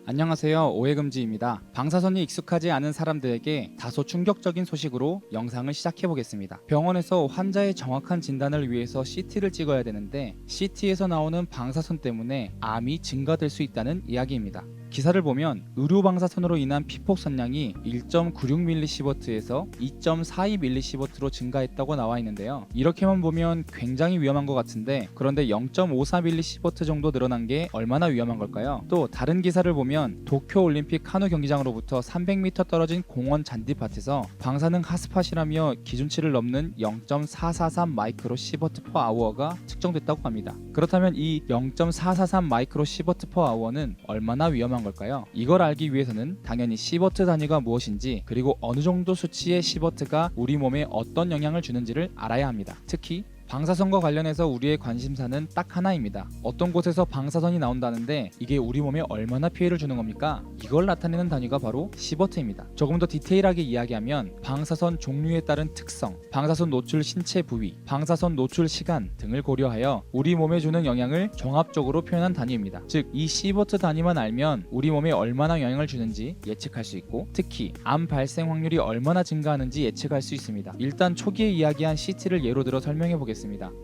안녕하세요. 오해금지입니다. 방사선이 익숙하지 않은 사람들에게 다소 충격적인 소식으로 영상을 시작해 보겠습니다. 병원에서 환자의 정확한 진단을 위해서 CT를 찍어야 되는데 CT에서 나오는 방사선 때문에 암이 증가될 수 있다는 이야기입니다. 기사를 보면 의료 방사선으로 인한 피폭 선량이 1.96mS에서 2.42mS로 증가했다고 나와 있는데요. 이렇게만 보면 굉장히 위험한 것 같은데, 그런데 0.54mS 정도 늘어난 게 얼마나 위험한 걸까요? 또 다른 기사를 보면 도쿄 올림픽 카누 경기장으로부터 300m 떨어진 공원 잔디밭에서 방사능 핫스팟이라며 기준치를 넘는 0.443 마이크로 시버트 퍼 아워가 측정됐다고 합니다. 그렇다면 이 0.443 마이크로 시버트 퍼 아워는 얼마나 위험한 걸까요? 이걸 알기 위해서는 당연히 시버트 단위가 무엇인지, 그리고 어느 정도 수치의 시버트가 우리 몸에 어떤 영향을 주는지를 알아야 합니다. 특히 방사선과 관련해서 우리의 관심사는 딱 하나입니다. 어떤 곳에서 방사선이 나온다는데 이게 우리 몸에 얼마나 피해를 주는 겁니까? 이걸 나타내는 단위가 바로 시버트입니다. 조금 더 디테일하게 이야기하면 방사선 종류에 따른 특성, 방사선 노출 신체 부위, 방사선 노출 시간 등을 고려하여 우리 몸에 주는 영향을 종합적으로 표현한 단위입니다. 즉, 이 시버트 단위만 알면 우리 몸에 얼마나 영향을 주는지 예측할 수 있고, 특히 암 발생 확률이 얼마나 증가하는지 예측할 수 있습니다. 일단 초기에 이야기한 CT를 예로 들어 설명해 보겠습니다.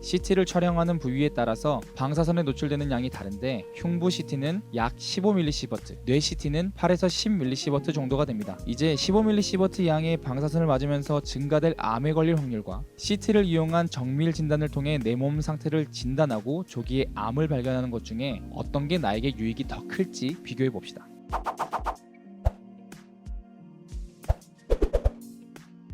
CT를 촬영하는 부위에 따라서 방사선에 노출되는 양이 다른데, 흉부 CT는 약 15mS, 뇌 CT는 8에서 10mS 정도가 됩니다. 이제 15mS 양의 방사선을 맞으면서 증가될 암에 걸릴 확률과 CT를 이용한 정밀 진단을 통해 내 몸 상태를 진단하고 조기에 암을 발견하는 것 중에 어떤 게 나에게 유익이 더 클지 비교해 봅시다.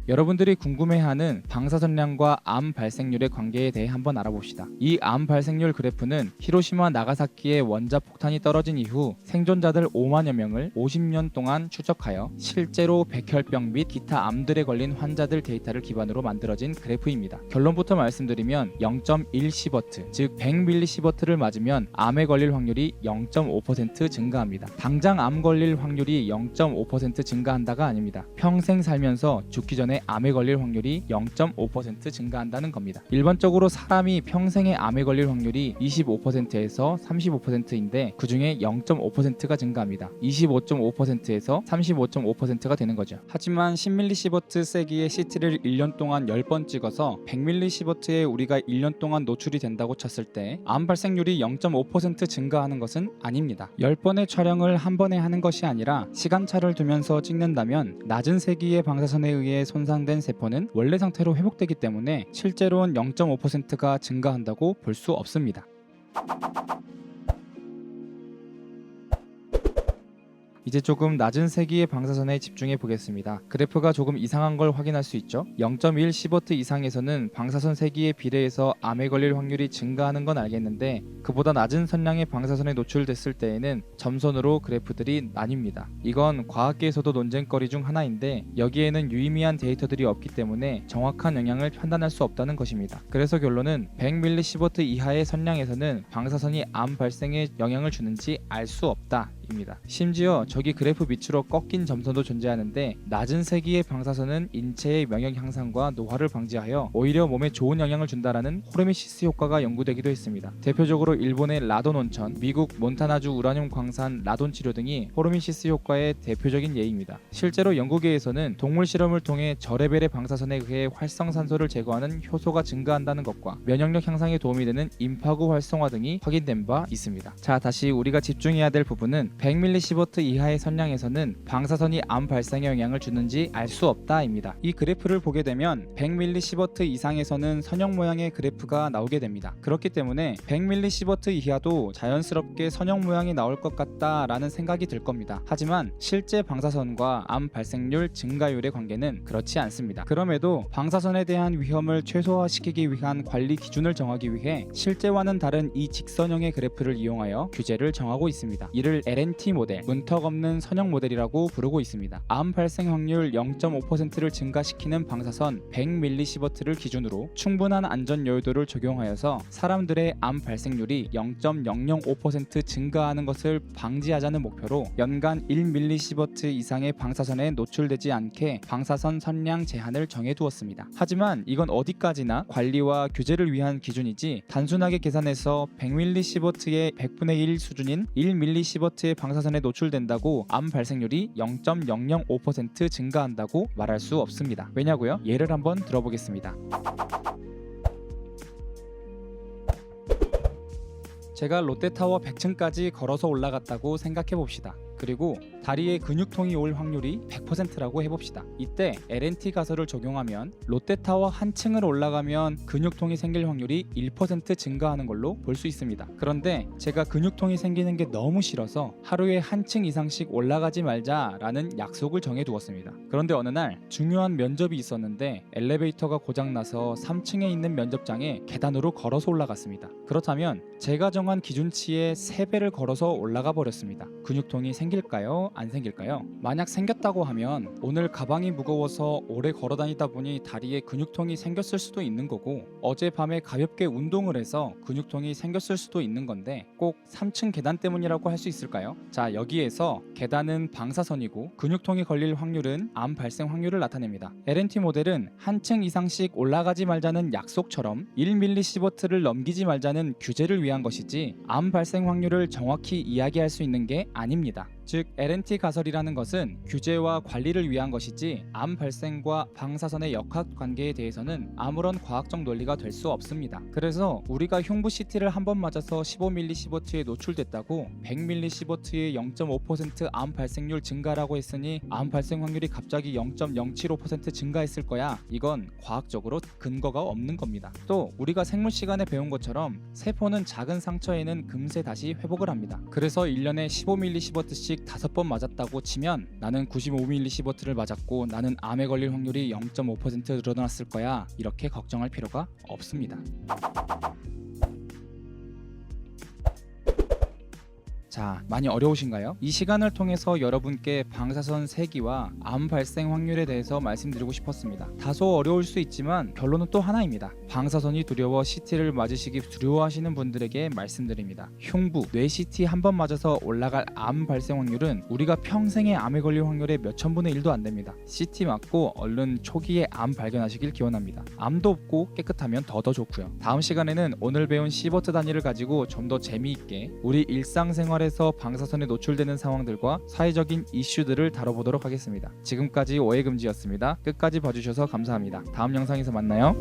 여러분들이 궁금해하는 방사선량과 암 발생률의 관계에 대해 한번 알아봅시다. 이 암 발생률 그래프는 히로시마 나가사키의 원자 폭탄이 떨어진 이후 생존자들 5만여 명을 50년 동안 추적하여 실제로 백혈병 및 기타 암들에 걸린 환자들 데이터를 기반으로 만들어진 그래프입니다. 결론부터 말씀드리면 0.1시버트, 즉 100mS를 맞으면 암에 걸릴 확률이 0.5% 증가합니다. 당장 암 걸릴 확률이 0.5% 증가한다가 아닙니다. 평생 살면서 죽기 전에 암에 걸릴 확률이 0.5% 증가한다는 겁니다. 일반적으로 사람이 평생에 암에 걸릴 확률이 25%에서 35%인데 그 중에 0.5%가 증가합니다. 25.5%에서 35.5%가 되는 거죠. 하지만 10mS 세기의 CT를 1년 동안 10번 찍어서 100mS에 우리가 1년 동안 노출이 된다고 쳤을 때 암 발생률이 0.5% 증가하는 것은 아닙니다. 10번의 촬영을 한 번에 하는 것이 아니라 시간차를 두면서 찍는다면 낮은 세기의 방사선에 의해 손상된 세포는 원래 상태로 회복되기 때문에 실제로는 0.5%가 증가한다고 볼 수 없습니다. 이제 조금 낮은 세기의 방사선에 집중해 보겠습니다. 그래프가 조금 이상한 걸 확인할 수 있죠. 0.1시버트 이상에서는 방사선 세기에 비례해서 암에 걸릴 확률이 증가하는 건 알겠는데, 그보다 낮은 선량의 방사선에 노출됐을 때에는 점선으로 그래프들이 나뉩니다. 이건 과학계에서도 논쟁거리 중 하나인데 여기에는 유의미한 데이터들이 없기 때문에 정확한 영향을 판단할 수 없다는 것입니다. 그래서 결론은 100mS이하의 이하의 선량에서는 방사선이 암 발생에 영향을 주는지 알 수 없다 입니다. 심지어 저기 그래프 밑으로 꺾인 점선도 존재하는데, 낮은 세기의 방사선은 인체의 면역 향상과 노화를 방지하여 오히려 몸에 좋은 영향을 준다라는 호르미시스 효과가 연구되기도 했습니다. 대표적으로 일본의 라돈 온천, 미국 몬타나주 우라늄 광산 라돈 치료 등이 호르미시스 효과의 대표적인 예입니다. 실제로 연구계에서는 동물 실험을 통해 저레벨의 방사선에 의해 활성산소를 제거하는 효소가 증가한다는 것과 면역력 향상에 도움이 되는 임파구 활성화 등이 확인된 바 있습니다. 자, 다시 우리가 집중해야 될 부분은 100mS 이하의 선량에서는 방사선이 암 발생에 영향을 주는지 알 수 없다입니다. 이 그래프를 보게 되면 100mS 이상에서는 선형 모양의 그래프가 나오게 됩니다. 그렇기 때문에 100mS 이하도 자연스럽게 선형 모양이 나올 것 같다라는 생각이 들 겁니다. 하지만 실제 방사선과 암 발생률 증가율의 관계는 그렇지 않습니다. 그럼에도 방사선에 대한 위험을 최소화시키기 위한 관리 기준을 정하기 위해 실제와는 다른 이 직선형의 그래프를 이용하여 규제를 정하고 있습니다. 이를 LNT 모델, 문턱 없는 선형 모델이라고 부르고 있습니다. 암 발생 확률 0.5%를 증가시키는 방사선 100mS를 기준으로 충분한 안전 여유도를 적용하여서 사람들의 암 발생률이 0.005% 증가하는 것을 방지하자는 목표로 연간 1mS 이상의 방사선에 노출되지 않게 방사선 선량 제한을 정해두었습니다. 하지만 이건 어디까지나 관리와 규제를 위한 기준이지 단순하게 계산해서 100mS의 100분의 1 수준인 1mS의 방사선에 노출된다고 암 발생률이 0.005% 증가한다고 말할 수 없습니다. 왜냐고요? 예를 한번 들어보겠습니다. 제가 롯데타워 100층까지 걸어서 올라갔다고 생각해 봅시다. 그리고 다리에 근육통이 올 확률이 100%라고 해봅시다. 이때 LNT 가설을 적용하면 롯데타워 한 층을 올라가면 근육통이 생길 확률이 1% 증가하는 걸로 볼 수 있습니다. 그런데 제가 근육통이 생기는 게 너무 싫어서 하루에 한 층 이상씩 올라가지 말자라는 약속을 정해두었습니다. 그런데 어느 날 중요한 면접이 있었는데 엘리베이터가 고장나서 3층에 있는 면접장에 계단으로 걸어서 올라갔습니다. 그렇다면 제가 정한 기준치의 3배를 걸어서 올라가 버렸습니다. 근육통이 생길까요? 안 생길까요? 만약 생겼다고 하면 오늘 가방이 무거워서 오래 걸어 다니다 보니 다리에 근육통이 생겼을 수도 있는 거고, 어젯밤에 가볍게 운동을 해서 근육통이 생겼을 수도 있는 건데 꼭 3층 계단 때문이라고 할 수 있을까요? 자, 여기에서 계단은 방사선이고 근육통이 걸릴 확률은 암 발생 확률을 나타냅니다. LNT 모델은 한 층 이상씩 올라가지 말자는 약속처럼 1mS를 넘기지 말자는 규제를 위한 것이지 암 발생 확률을 정확히 이야기할 수 있는 게 아닙니다. 즉 LNT 가설이라는 것은 규제와 관리를 위한 것이지 암 발생과 방사선의 역학관계에 대해서는 아무런 과학적 논리가 될 수 없습니다. 그래서 우리가 흉부 CT를 한 번 맞아서 15mS에 노출됐다고 100mS의 0.5% 암 발생률 증가라고 했으니 암 발생 확률이 갑자기 0.075% 증가했을 거야. 이건 과학적으로 근거가 없는 겁니다. 또 우리가 생물 시간에 배운 것처럼 세포는 작은 상처에는 금세 다시 회복을 합니다. 그래서 1년에 15mS씩 5번 맞았다고 치면 나는 95mS를 맞았고 나는 암에 걸릴 확률이 0.5% 늘어났을 거야, 이렇게 걱정할 필요가 없습니다. 자, 많이 어려우신가요? 이 시간을 통해서 여러분께 방사선 세기와 암 발생 확률에 대해서 말씀드리고 싶었습니다. 다소 어려울 수 있지만 결론은 또 하나입니다. 방사선이 두려워 CT를 맞으시기 두려워하시는 분들에게 말씀드립니다. 흉부, 뇌 CT 한 번 맞아서 올라갈 암 발생 확률은 우리가 평생에 암에 걸릴 확률의 몇천 분의 1도 안 됩니다. CT 맞고 얼른 초기에 암 발견하시길 기원합니다. 암도 없고 깨끗하면 더 좋고요. 다음 시간에는 오늘 배운 시버트 단위를 가지고 좀 더 재미있게 우리 일상생활에서 방사선에 노출되는 상황들과 사회적인 이슈들을 다뤄보도록 하겠습니다. 지금까지 오해금지였습니다. 끝까지 봐주셔서 감사합니다. 다음 영상에서 만나요.